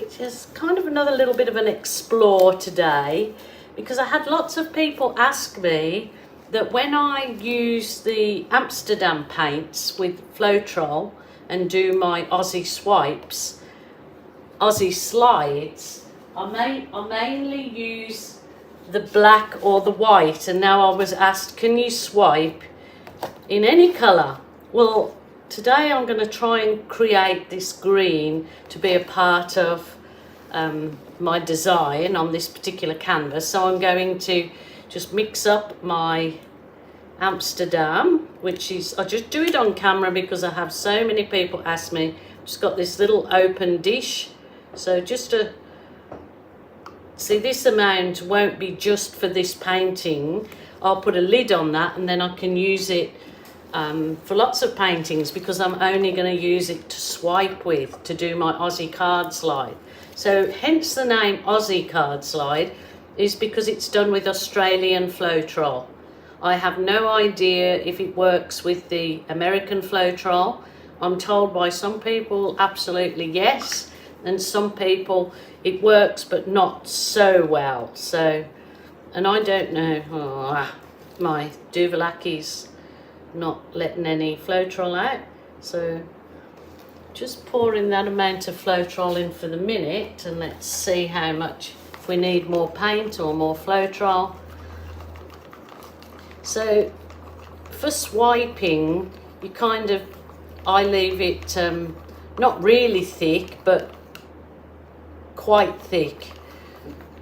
which is kind of another little bit of an explore today, because I had lots of people ask me that when I use the Amsterdam paints with Floetrol and do my Aussie swipes, Aussie slides, I mainly use the black or the white, and now I was asked, can you swipe in any colour? Well, today I'm going to try and create this green to be a part of my design on this particular canvas. So I'm going to just mix up my Amsterdam, which is, I just do it on camera because I have so many people ask me. Just got this little open dish, so just to see, this amount won't be just for this painting. I'll put a lid on that and then I can use it for lots of paintings, because I'm only going to use it to swipe with to do my Aussie card slide. So hence the name Aussie card slide, is because it's done with Australian Floetrol. I have no idea if it works with the American Floetrol. I'm told by some people absolutely yes, and some people it works but not so well. So, and I don't know, my Duvalaki's not letting any Floetrol out, so just pouring that amount of Floetrol in for the minute, and let's see how much, if we need more paint or more Floetrol. So for swiping, you kind of, I leave it not really thick but quite thick,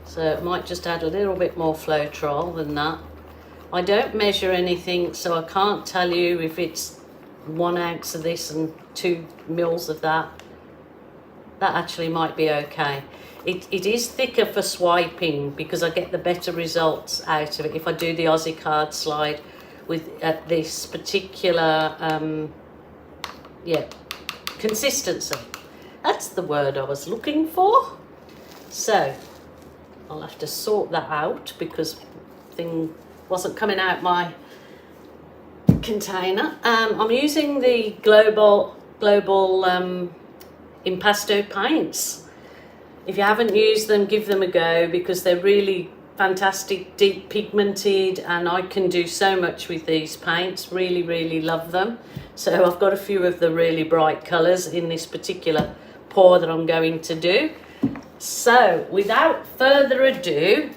so it might just add a little bit more Floetrol than that. I don't measure anything, so I can't tell you if it's 1 ounce of this and 2 mils of that. That actually might be okay. It is thicker for swiping because I get the better results out of it if I do the Aussie card slide with at this particular consistency. That's the word I was looking for. So I'll have to sort that out because thing wasn't coming out my container. I'm using the global impasto paints. If you haven't used them, give them a go, because they're really fantastic, deep pigmented, and I can do so much with these paints. Really love them. So I've got a few of the really bright colours in this particular pour that I'm going to do. So without further ado,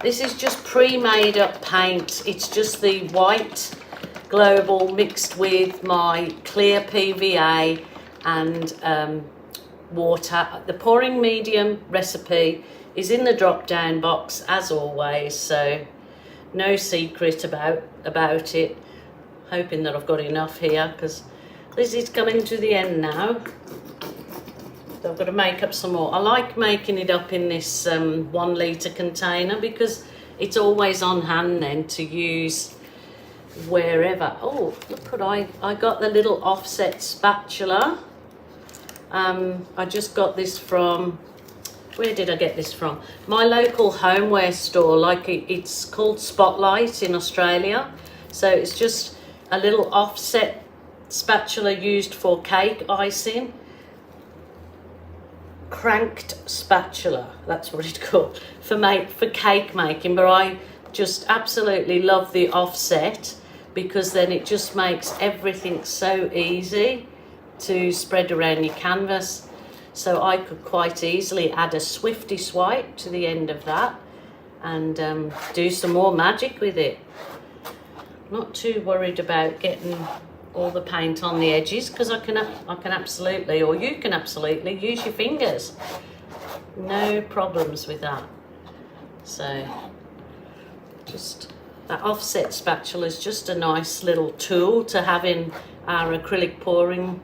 this is just pre-made up paint. It's just the white global mixed with my clear PVA and water. The pouring medium recipe is in the drop down box as always, so no secret about it. Hoping that I've got enough here, because this is coming to the end now. So I've got to make up some more. I like making it up in this 1 litre container because it's always on hand then to use wherever. Oh, look what I got, the little offset spatula. I just got this from, where did I get this from? My local homeware store, like it's called Spotlight in Australia. So it's just a little offset spatula used for cake icing. Cranked spatula, that's what it's called, for cake making. But I just absolutely love the offset because then it just makes everything so easy to spread around your canvas. So I could quite easily add a Swifty swipe to the end of that and do some more magic with it. Not too worried about getting all the paint on the edges, because I can absolutely, or you can absolutely use your fingers. No problems with that. So just that offset spatula is just a nice little tool to have in our acrylic pouring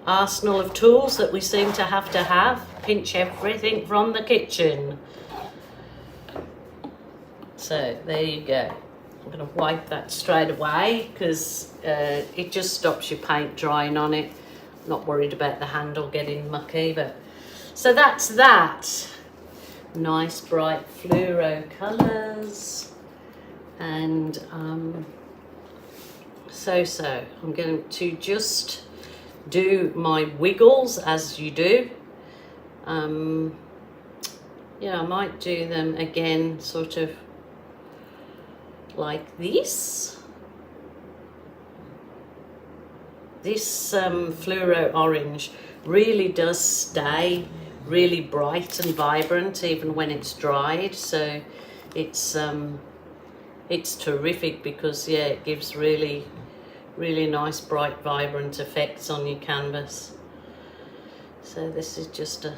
arsenal of tools that we seem to have. Pinch everything from the kitchen. So there you go. I'm going to wipe that straight away because it just stops your paint drying on it. Not worried about the handle getting mucky, but so that's that. Nice bright fluoro colours, and so I'm going to just do my wiggles as you do. Yeah, I might do them again sort of like this. This fluoro orange really does stay really bright and vibrant even when it's dried, so it's terrific because yeah, it gives really nice bright vibrant effects on your canvas. So this is just a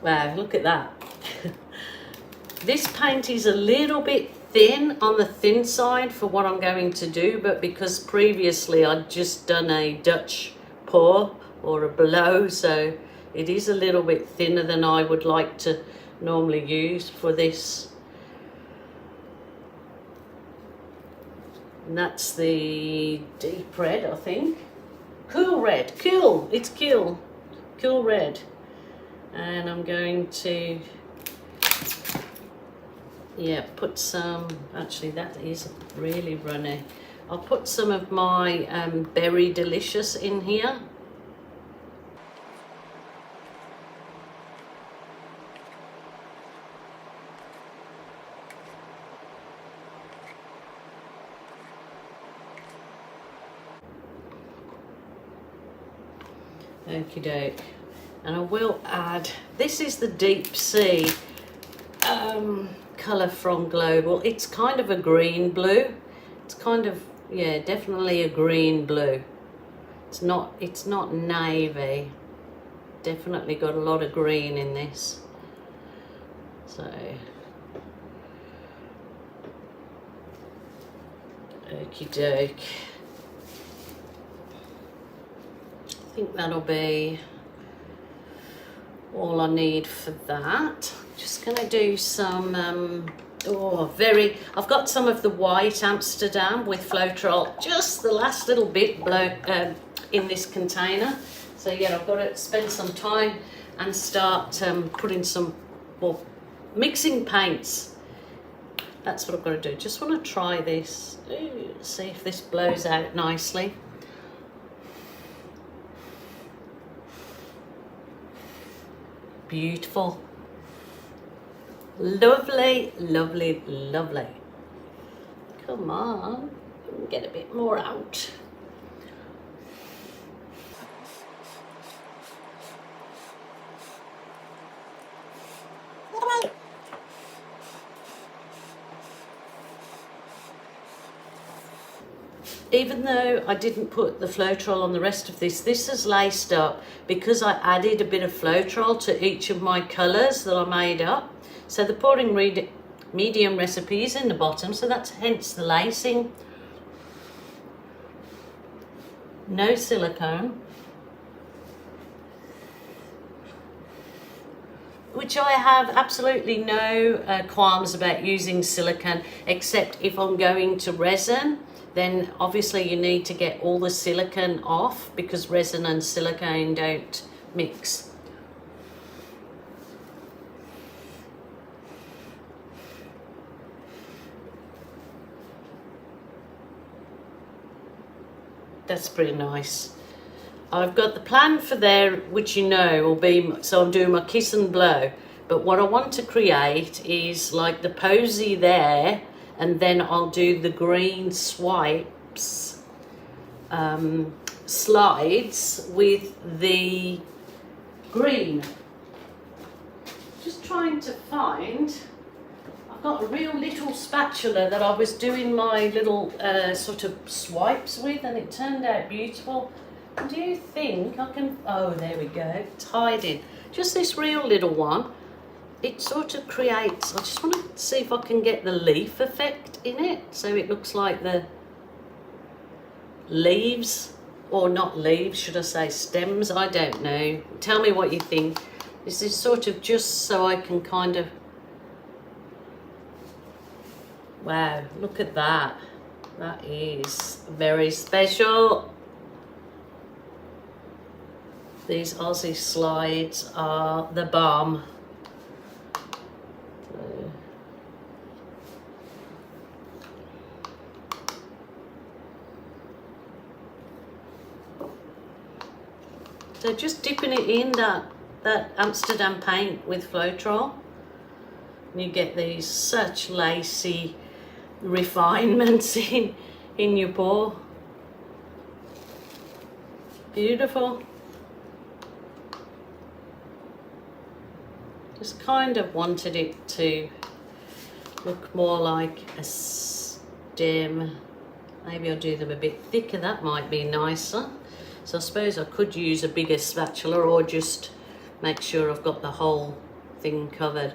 wow, look at that. This paint is a little bit thin, on the thin side for what I'm going to do, but because previously I'd just done a Dutch pour or a blow, so it is a little bit thinner than I would like to normally use for this. And that's the deep red, I think. Cool red, cool, it's cool red. And I'm going to, yeah, put some, actually that is really runny. I'll put some of my Berry Delicious in here. Okie doke. And I will add, this is the Deep Sea colour from Global. It's kind of a green blue. It's kind of, yeah, definitely a green blue. It's not navy. Definitely got a lot of green in this. So, okie doke. I think that'll be all I need for that. Just gonna do some I've got some of the white Amsterdam with Floetrol, just the last little bit in this container. So yeah, I've got to spend some time and start putting some, well, mixing paints. That's what I've got to do. Just want to try this. Ooh, see if this blows out nicely. Beautiful. Lovely, lovely, lovely. Come on, get a bit more out. Even though I didn't put the Floetrol on the rest of this, this is laced up because I added a bit of Floetrol to each of my colours that I made up. So the pouring medium recipe is in the bottom, so that's hence the lacing. No silicone. Which I have absolutely no qualms about using silicone, except if I'm going to resin, then obviously you need to get all the silicone off because resin and silicone don't mix. That's pretty nice. I've got the plan for there, which you know will be, so I'm doing my kiss and blow. But what I want to create is like the posy there, and then I'll do the green swipes, slides with the green. Just trying to find, I've got a real little spatula that I was doing my little sort of swipes with, and it turned out beautiful. Do you think I can, oh there we go, it's hiding. Just this real little one. It sort of creates, I just want to see if I can get the leaf effect in it, so it looks like the leaves, or not leaves, should I say stems, I don't know. Tell me what you think. This is sort of just so I can kind of, wow, look at that. That is very special. These Aussie slides are the bomb. So just dipping it in that Amsterdam paint with Floetrol, and you get these such lacy refinements in your pour. Beautiful. Just kind of wanted it to look more like a stem. Maybe I'll do them a bit thicker, that might be nicer. So I suppose I could use a bigger spatula or just make sure I've got the whole thing covered.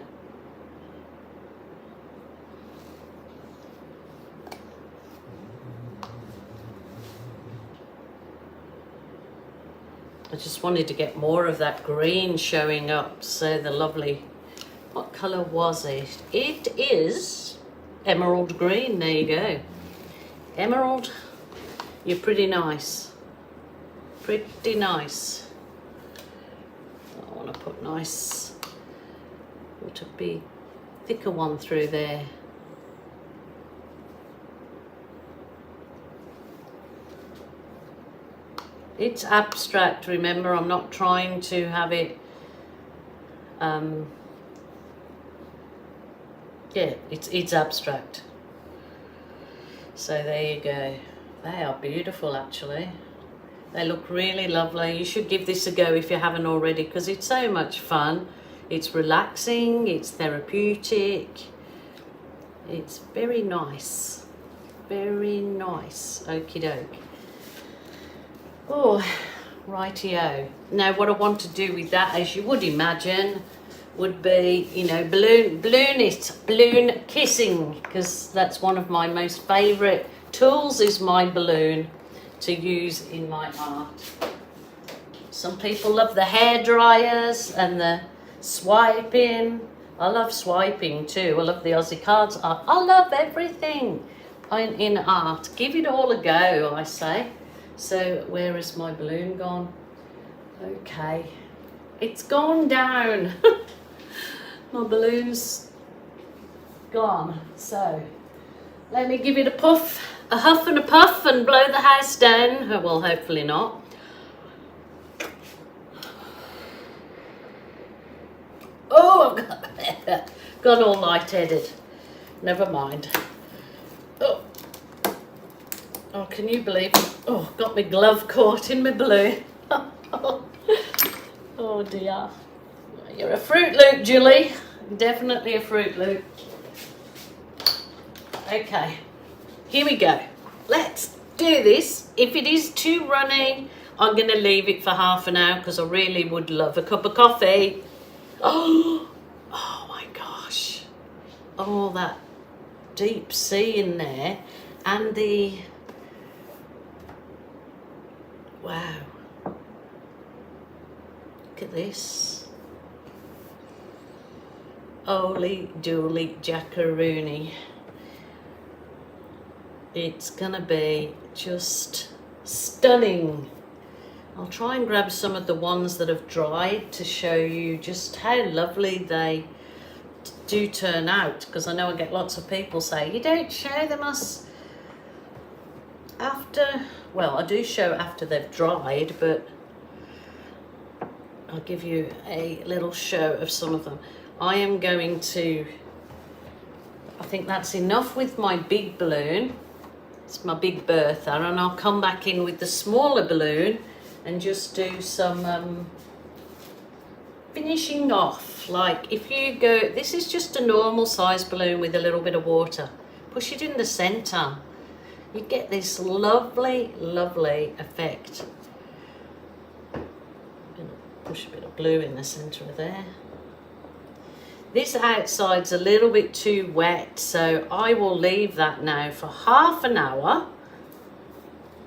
I just wanted to get more of that green showing up, so the lovely, what colour was it? It is emerald green, there you go. Emerald, you're pretty nice. Pretty nice. I want to put nice, put a big, thicker one through there. It's abstract, remember, I'm not trying to have it, yeah, it's abstract. So there you go. They are beautiful actually. They look really lovely. You should give this a go if you haven't already, because it's so much fun. It's relaxing, it's therapeutic. It's very nice. Very nice. Okie doke. Oh, rightio. Now what I want to do with that, as you would imagine, would be, you know, balloon kissing, because that's one of my most favourite tools, is my balloon to use in my art. Some people love the hair dryers and the swiping. I love swiping too. I love the Aussie cards art. I love everything in art. Give it all a go, I say. So where is my balloon gone? Okay, it's gone down. My balloon's gone. So let me give it a puff, a huff and a puff, and blow the house down. Well, hopefully not. Oh, I've got all lightheaded. Never mind. Oh, can you believe it? Oh, got my glove caught in my balloon. Oh dear. You're a Fruit Loop, Gilly. Definitely a Fruit Loop. Okay, here we go. Let's do this. If it is too runny, I'm going to leave it for half an hour, because I really would love a cup of coffee. Oh my gosh. Oh, that deep sea in there, and the... Wow. Look at this. Holy dooly jackaroony. It's gonna be just stunning. I'll try and grab some of the ones that have dried to show you just how lovely they do turn out, because I know I get lots of people say, you don't show them us after. Well, I do show after they've dried, but I'll give you a little show of some of them. I am going to, I think that's enough with my big balloon. It's my Big Bertha, and I'll come back in with the smaller balloon and just do some finishing off. Like if you go, this is just a normal size balloon with a little bit of water. Push it in the center. You get this lovely, lovely effect. I'm going to push a bit of blue in the center of there. This outside's a little bit too wet, so I will leave that now for half an hour.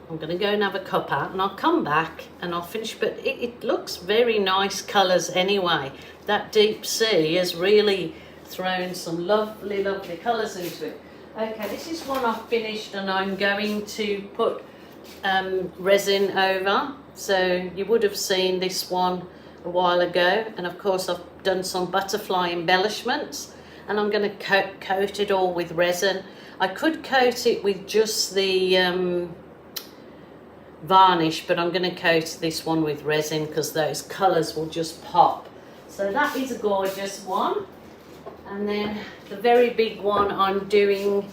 I'm going to go and have a cup out, and I'll come back and I'll finish, but it looks very nice colours anyway. That deep sea has really thrown some lovely, lovely colours into it. Okay, this is one I've finished, and I'm going to put resin over. So you would have seen this one a while ago, and of course I've done some butterfly embellishments, and I'm going to coat it all with resin. I could coat it with just the varnish, but I'm going to coat this one with resin because those colours will just pop. So that is a gorgeous one. And then the very big one I'm doing,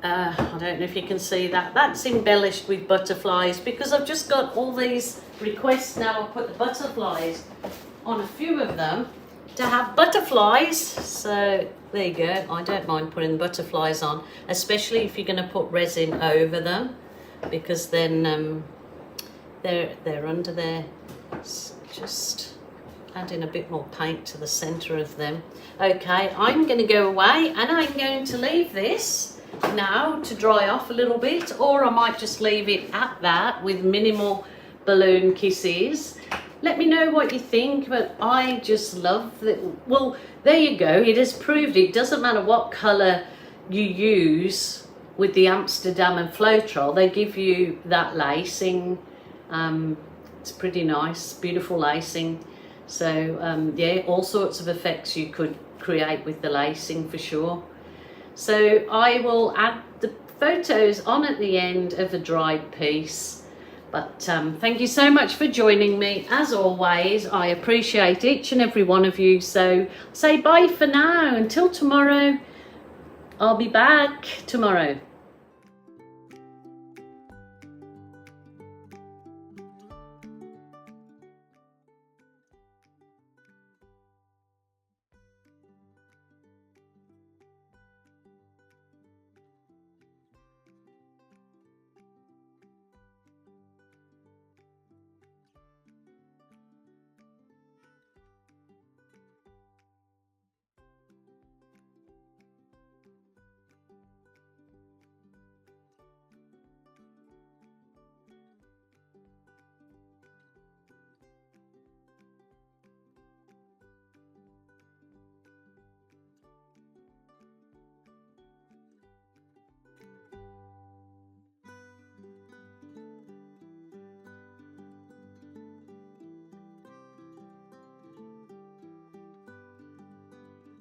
I don't know if you can see that, that's embellished with butterflies because I've just got all these requests now. I'll put the butterflies on a few of them to have butterflies. So there you go. I don't mind putting butterflies on, especially if you're going to put resin over them, because then they're under there. Just adding a bit more paint to the center of them. Okay, I'm going to go away and I'm going to leave this now to dry off a little bit, or I might just leave it at that with minimal balloon kisses. Let me know what you think, but I just love that. Well, there you go. It has proved it doesn't matter what colour you use with the Amsterdam and Floetrol. They give you that lacing. It's pretty nice, beautiful lacing. So yeah, all sorts of effects you could create with the lacing for sure. So I will add the photos on at the end of a dried piece. But thank you so much for joining me. As always, I appreciate each and every one of you. So say bye for now. Until tomorrow. I'll be back tomorrow.